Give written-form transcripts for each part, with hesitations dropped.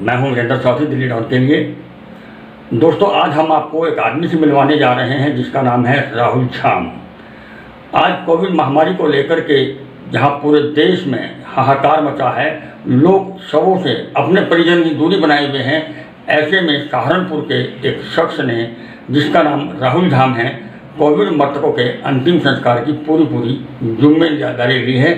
मैं हूं वीरेंद्र चौधरी, दिल्ली डॉट के लिए। दोस्तों, आज हम आपको एक आदमी से मिलवाने जा रहे हैं जिसका नाम है राहुल झाम। आज कोविड महामारी को लेकर के जहां पूरे देश में हाहाकार मचा है, लोग शवों से अपने परिजन की दूरी बनाए हुए हैं, ऐसे में सहारनपुर के एक शख्स ने, जिसका नाम राहुल झाम है, कोविड मृतकों के अंतिम संस्कार की पूरी जिम्मेदारी ली है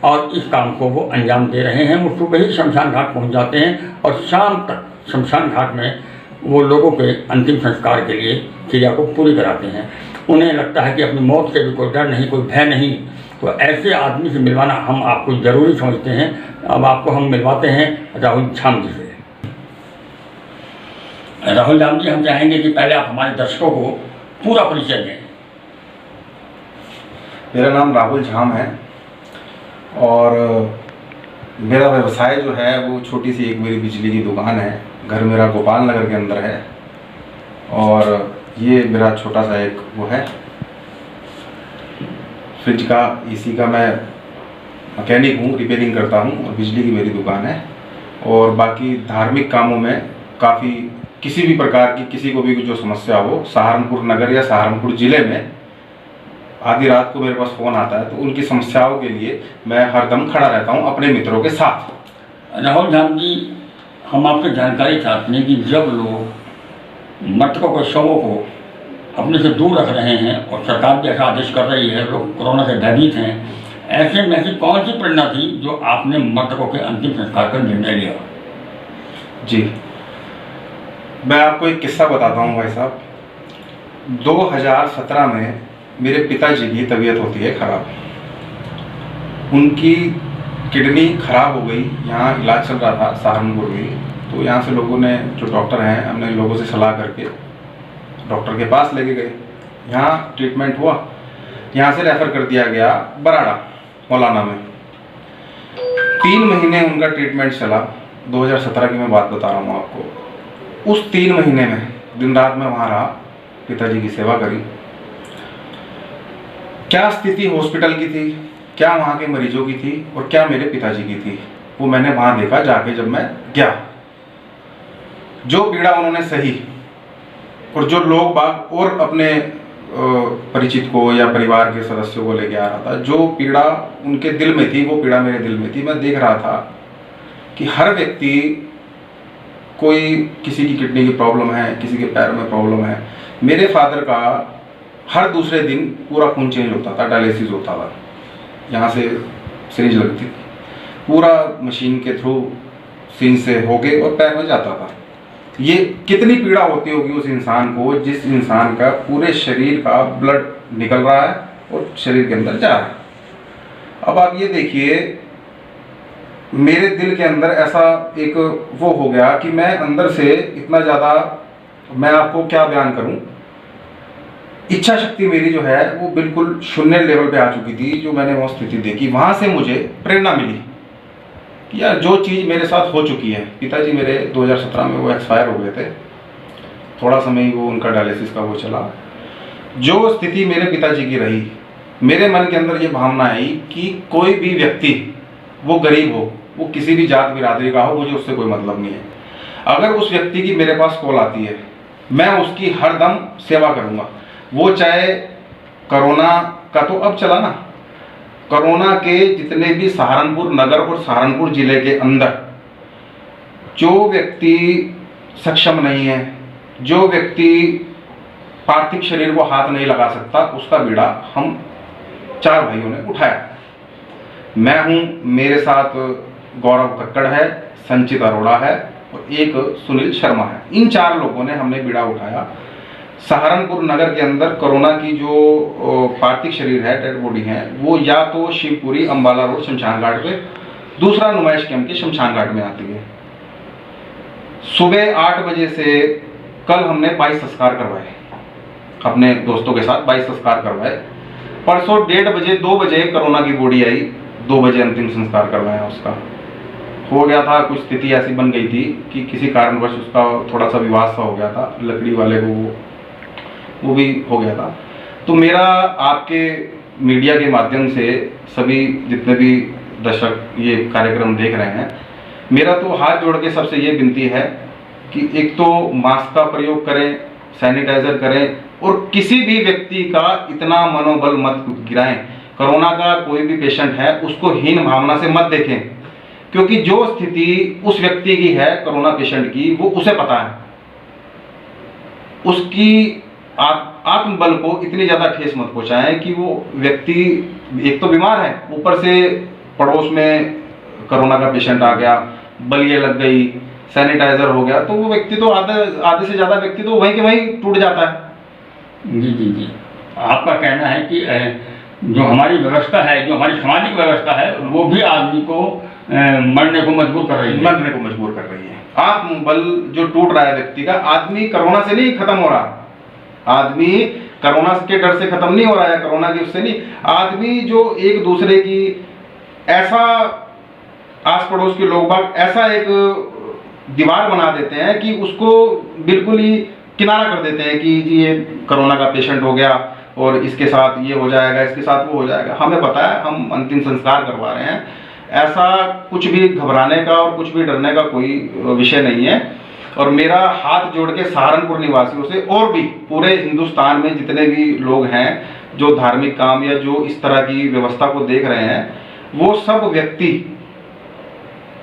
और इस काम को वो अंजाम दे रहे हैं। वो सुबह ही शमशान घाट पहुंच जाते हैं और शाम तक शमशान घाट में वो लोगों के अंतिम संस्कार के लिए क्रिया को पूरी कराते हैं। उन्हें लगता है कि अपनी मौत से भी कोई डर नहीं, कोई भय नहीं, तो ऐसे आदमी से मिलवाना हम आपको ज़रूरी समझते हैं। अब आपको हम मिलवाते हैं राहुल झाम जी से। राहुल झाम जी, हम चाहेंगे कि पहले आप हमारे दर्शकों को पूरा परिचय दें। मेरा नाम राहुल झाम है और मेरा व्यवसाय जो है वो छोटी सी एक मेरी बिजली की दुकान है। घर मेरा गोपाल नगर के अंदर है और ये मेरा छोटा सा एक वो है फ्रिज का, एसी का मैं मैकेनिक हूँ, रिपेयरिंग करता हूँ और बिजली की मेरी दुकान है। और बाकी धार्मिक कामों में काफ़ी किसी भी प्रकार की किसी को भी जो समस्या हो, सहारनपुर नगर या सहारनपुर ज़िले में आधी रात को मेरे पास फ़ोन आता है तो उनकी समस्याओं के लिए मैं हरदम खड़ा रहता हूं अपने मित्रों के साथ। राहुल झाम जी, हम आपसे जानकारी चाहते हैं कि जब लोग मृतकों के शवों को अपने से दूर रख रहे हैं और सरकार भी ऐसा आदेश कर रही है, लोग कोरोना से भयभीत हैं, ऐसे में ऐसी कौन सी प्रेरणा थी जो आपने मृतकों के अंतिम संस्कार का निर्णय लिया? जी, मैं आपको एक किस्सा बताता हूँ भाई साहब। 2017 में मेरे पिताजी की तबीयत होती है ख़राब। उनकी किडनी ख़राब हो गई, यहाँ इलाज चल रहा था सहारनपुर में। तो यहाँ से लोगों ने, जो डॉक्टर हैं, हमने लोगों से सलाह करके डॉक्टर के पास लेके गए। यहाँ ट्रीटमेंट हुआ, यहाँ से रेफ़र कर दिया गया बराड़ा मौलाना में। 3 महीने उनका ट्रीटमेंट चला। 2017 की मैं बात बता रहा हूँ आपको। उस 3 महीने में दिन रात में वहाँ रहा, पिताजी की सेवा करी। क्या स्थिति हॉस्पिटल की थी, क्या वहाँ के मरीजों की थी और क्या मेरे पिताजी की थी, वो मैंने वहाँ देखा जाके जब मैं गया। जो पीड़ा उन्होंने सही और जो लोग बाग और अपने परिचित को या परिवार के सदस्यों को लेके आ रहा था, जो पीड़ा उनके दिल में थी वो पीड़ा मेरे दिल में थी। मैं देख रहा था कि हर व्यक्ति, कोई किसी की किडनी की प्रॉब्लम है, किसी के पैर में प्रॉब्लम है। मेरे फादर का हर दूसरे दिन पूरा खून चेंज होता था, डायलिसिस होता था, यहाँ से सिरिंज लगती थी, पूरा मशीन के थ्रू सीन से होके और पैर में जाता था। ये कितनी पीड़ा होती होगी उस इंसान को, जिस इंसान का पूरे शरीर का ब्लड निकल रहा है और शरीर के अंदर जा रहा है। अब आप ये देखिए, मेरे दिल के अंदर ऐसा एक वो हो गया कि मैं अंदर से इतना ज़्यादा, मैं आपको क्या बयान करूं, इच्छा शक्ति मेरी जो है वो बिल्कुल शून्य लेवल पे आ चुकी थी। जो मैंने वो स्थिति देखी, वहाँ से मुझे प्रेरणा मिली कि यार जो चीज़ मेरे साथ हो चुकी है। पिताजी मेरे 2017 में वो एक्सपायर हो गए थे, थोड़ा समय ही वो उनका डायलिसिस का वो चला। जो स्थिति मेरे पिताजी की रही, मेरे मन के अंदर ये भावना आई कि कोई भी व्यक्ति, वो गरीब हो, वो किसी भी जात बिरादरी का हो, मुझे उससे कोई मतलब नहीं है। अगर उस व्यक्ति की मेरे पास कॉल आती है, मैं उसकी हरदम सेवा करूँगा। वो चाहे कोरोना का तो अब चला ना, कोरोना के जितने भी सहारनपुर नगर और सहारनपुर ज़िले के अंदर जो व्यक्ति सक्षम नहीं है, जो व्यक्ति पार्थिव शरीर को हाथ नहीं लगा सकता, उसका बीड़ा हम 4 भाइयों ने उठाया। मैं हूँ, मेरे साथ गौरव कक्कड़ है, संचित अरोड़ा है और एक सुनील शर्मा है। इन 4 लोगों ने हमने बीड़ा उठाया। सहारनपुर नगर के अंदर कोरोना की जो पार्थिव शरीर है, डेड बॉडी है, वो या तो शिवपुरी अम्बाला रोड शमशान घाट पे, दूसरा नुमाइश कैंप के शमशान घाट में आती है। सुबह 8 बजे से कल हमने 22 संस्कार करवाए, अपने दोस्तों के साथ 22 संस्कार करवाए। परसों 1:30 बजे 2 बजे कोरोना की बॉडी आई, 2 बजे अंतिम संस्कार करवाया। उसका हो गया था, कुछ स्थिति ऐसी बन गई थी कि किसी कारणवश उसका थोड़ा सा विवाद सा हो गया था, लकड़ी वाले को वो भी हो गया था। तो मेरा आपके मीडिया के माध्यम से सभी जितने भी दर्शक ये कार्यक्रम देख रहे हैं, मेरा तो हाथ जोड़ के सबसे ये विनती है कि एक तो मास्क का प्रयोग करें, सैनिटाइजर करें, और किसी भी व्यक्ति का इतना मनोबल मत गिराएं। कोरोना का कोई भी पेशेंट है उसको हीन भावना से मत देखें, क्योंकि जो स्थिति उस व्यक्ति की है कोरोना पेशेंट की, वो उसे पता है। उसकी आत्मबल को इतनी ज़्यादा ठेस मत पहुंचाएं कि वो व्यक्ति एक तो बीमार है, ऊपर से पड़ोस में कोरोना का पेशेंट आ गया, बलिए लग गई, सैनिटाइजर हो गया, तो वो व्यक्ति तो आधे से ज़्यादा व्यक्ति तो वहीं के वहीं टूट जाता है। जी जी जी, आपका कहना है कि जो हमारी व्यवस्था है, जो हमारी सामाजिक व्यवस्था है, वो भी आदमी को मरने को मजबूर कर रही है। मरने को मजबूर कर रही है। आत्मबल जो टूट रहा है व्यक्ति का, आदमी कोरोना से नहीं खत्म हो रहा, आदमी कोरोना के डर से खत्म नहीं हो रहा है, कोरोना की उससे नहीं, आदमी जो एक दूसरे की ऐसा आस पड़ोस के लोग बाग ऐसा एक दीवार बना देते हैं कि उसको बिल्कुल ही किनारा कर देते हैं कि जी ये कोरोना का पेशेंट हो गया और इसके साथ ये हो जाएगा, इसके साथ वो हो जाएगा। हमें पता है, हम अंतिम संस्कार करवा रहे हैं, ऐसा कुछ भी घबराने का और कुछ भी डरने का कोई विषय नहीं है। और मेरा हाथ जोड़ के सहारनपुर निवासियों से और भी पूरे हिंदुस्तान में जितने भी लोग हैं जो धार्मिक काम या जो इस तरह की व्यवस्था को देख रहे हैं, वो सब व्यक्ति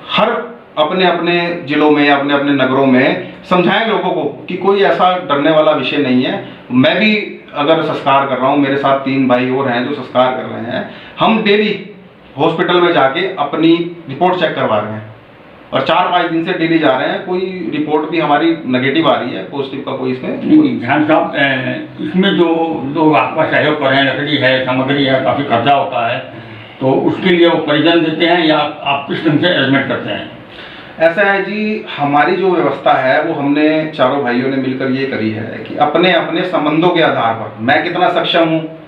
हर अपने अपने जिलों में, अपने अपने नगरों में समझाएं लोगों को कि कोई ऐसा डरने वाला विषय नहीं है। मैं भी अगर संस्कार कर रहा हूँ, मेरे साथ 3 भाई और हैं जो संस्कार कर रहे हैं, हम डेली हॉस्पिटल में जाके अपनी रिपोर्ट चेक करवा रहे हैं और 4-5 दिन से डेली जा रहे हैं। कोई रिपोर्ट भी हमारी नेगेटिव आ रही है, पॉजिटिव का कोई इसमें ध्यान साहब, इसमें जो लोग आपका सहयोग कर रहे हैं, लकड़ी है, सामग्री है, काफ़ी खर्चा होता है, तो उसके लिए वो परिजन देते हैं या आप किस ढंग से अरेंजमेंट करते हैं? ऐसा है जी, हमारी जो व्यवस्था है वो हमने चारों भाइयों ने मिलकर ये करी है कि अपने अपने संबंधों के आधार पर, मैं कितना सक्षम हूँ,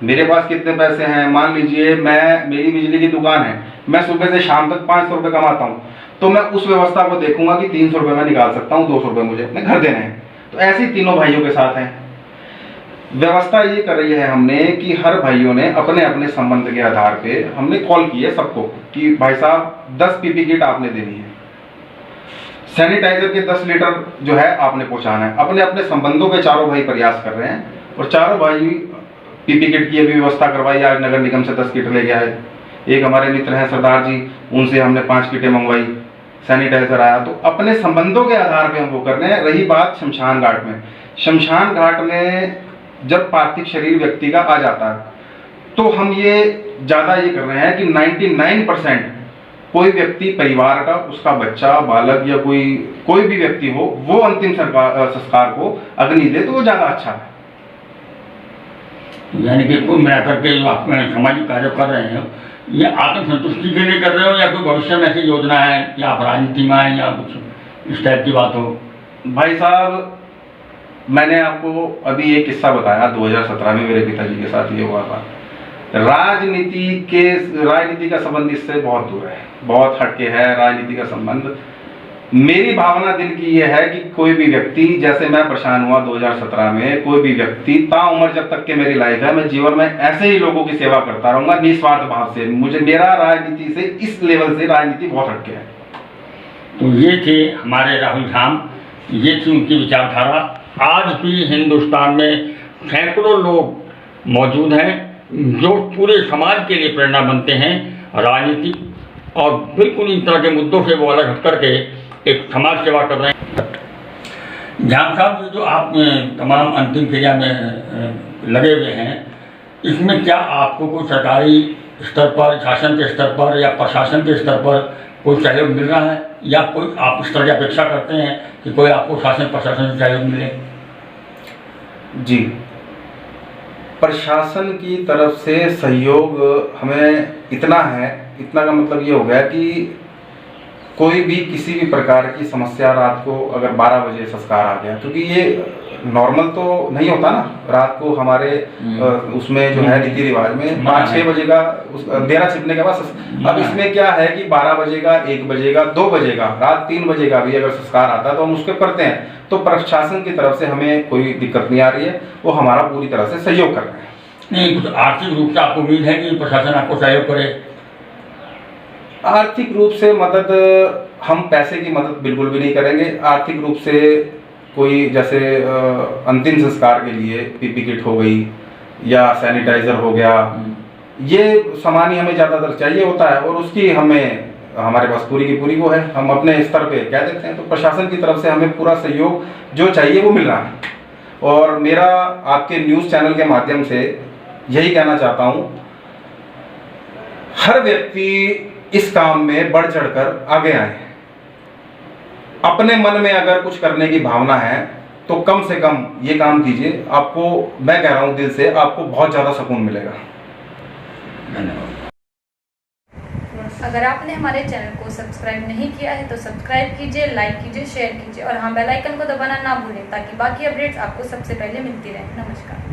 मेरे पास कितने पैसे हैं, मान लीजिए मेरी बिजली की दुकान है, मैं सुबह से शाम तक 500 रुपये कमाता हूँ, तो मैं उस व्यवस्था को देखूंगा कि 300 रुपये मैं निकाल सकता हूँ, 200 रुपये मुझे अपने घर देने हैं। तो ऐसे ही तीनों भाइयों के साथ हैं। व्यवस्था ये कर रही है हमने कि हर भाइयों ने अपने अपने संबंध के आधार पे हमने कॉल की है सबको कि भाई साहब 10 पीपी किट आपने देनी है, सैनिटाइजर के 10 लीटर जो है आपने पहुंचाना है। अपने अपने संबंधों पे चारों भाई प्रयास कर रहे हैं और चारों भाई पीपी किट की भी व्यवस्था करवाई। आज नगर निगम से 10 किट ले गया है। एक हमारे मित्र हैं सरदार जी, उनसे हमने 5 किटें मंगवाई, सैनिटाइजर आया। तो अपने संबंधों के आधार पे हम वो कर रहे हैं। रही बात शमशान घाट में, शमशान घाट में जब पार्थिव शरीर व्यक्ति का आ जाता है तो हम ये ज़्यादा ये कर रहे हैं कि 99% कोई व्यक्ति परिवार का, उसका बच्चा, बालक या कोई भी व्यक्ति हो, वो अंतिम संस्कार को अग्नि दे, तो वो ज़्यादा अच्छा है। यानी कि कुल मिलाकर के जो आप सामाजिक कार्य कर रहे हैं, ये आत्मसंतुष्टि के लिए कर रहे हो या कोई भविष्य में ऐसी योजना है कि आप राजनीति में आए या कुछ इस टाइप की बात हो? भाई साहब, मैंने आपको अभी एक किस्सा बताया, 2017 में मेरे पिताजी के साथ ये हुआ था। राजनीति का संबंध इससे बहुत दूर है, बहुत हटके है राजनीति का संबंध। मेरी भावना दिल की ये है कि कोई भी व्यक्ति, जैसे मैं परेशान हुआ 2017 में, कोई भी व्यक्ति ताउम्र जब तक के मेरी लाइफ है, मैं जीवन में ऐसे ही लोगों की सेवा करता रहूंगा निस्वार्थ भाव से। मेरा राजनीति से, इस लेवल से राजनीति बहुत हटके है। तो ये थे हमारे राहुल धाम, ये थी उनकी विचारधारा। आज भी हिंदुस्तान में सैकड़ों लोग मौजूद हैं जो पूरे समाज के लिए प्रेरणा बनते हैं, राजनीति और बिल्कुल इन तरह के मुद्दों से वो अलग हट करके एक समाज सेवा कर रहे हैं। जान साहब, जो आप तमाम अंतिम क्रिया में लगे हुए हैं, इसमें क्या आपको कोई सरकारी स्तर पर, शासन के स्तर पर या प्रशासन के स्तर पर कोई सहयोग मिल रहा है, या कोई आप इस तरह की अपेक्षा करते हैं कि कोई आपको शासन प्रशासन से सहयोग मिले? जी, प्रशासन की तरफ से सहयोग हमें इतना है, इतना का मतलब ये हो गया कि कोई भी किसी भी प्रकार की समस्या, रात को अगर 12 बजे संस्कार आ गया, क्योंकि ये नॉर्मल तो नहीं होता ना, रात को हमारे उसमें जो है रीति रिवाज में 5-6 बजे का अंधेरा छिपने के बाद, अब इसमें क्या है कि 12 बजेगा, 1 बजेगा, 2 बजेगा, रात 3 बजेगा भी अगर संस्कार आता है तो हम उसके करते हैं। तो प्रशासन की तरफ से हमें कोई दिक्कत नहीं आ रही है, वो हमारा पूरी तरह से सहयोग कर रहे हैं। नहीं, कुछ आर्थिक रूप से आपको उम्मीद है कि प्रशासन आपको सहयोग करे? आर्थिक रूप से मदद हम पैसे की मदद बिल्कुल भी नहीं करेंगे। आर्थिक रूप से कोई जैसे अंतिम संस्कार के लिए पीपी किट हो गई या सैनिटाइज़र हो गया, ये सामान ही हमें ज़्यादातर चाहिए होता है और उसकी हमारे पास पूरी की पूरी वो है, हम अपने स्तर पे कह देते हैं। तो प्रशासन की तरफ से हमें पूरा सहयोग जो चाहिए वो मिल रहा है। और मेरा आपके न्यूज़ चैनल के माध्यम से यही कहना चाहता हूँ, हर व्यक्ति इस काम में बढ़ चढ़कर आगे आए। अपने मन में अगर कुछ करने की भावना है तो कम से कम ये काम कीजिए, आपको मैं कह रहा हूँ दिल से, आपको बहुत ज़्यादा सुकून मिलेगा। धन्यवाद। अगर आपने हमारे चैनल को सब्सक्राइब नहीं किया है तो सब्सक्राइब कीजिए, लाइक कीजिए, शेयर कीजिए और हाँ बेल आइकन को दबाना ना भूलें ताकि बाकी अपडेट्स आपको सबसे पहले मिलती रहें। नमस्कार।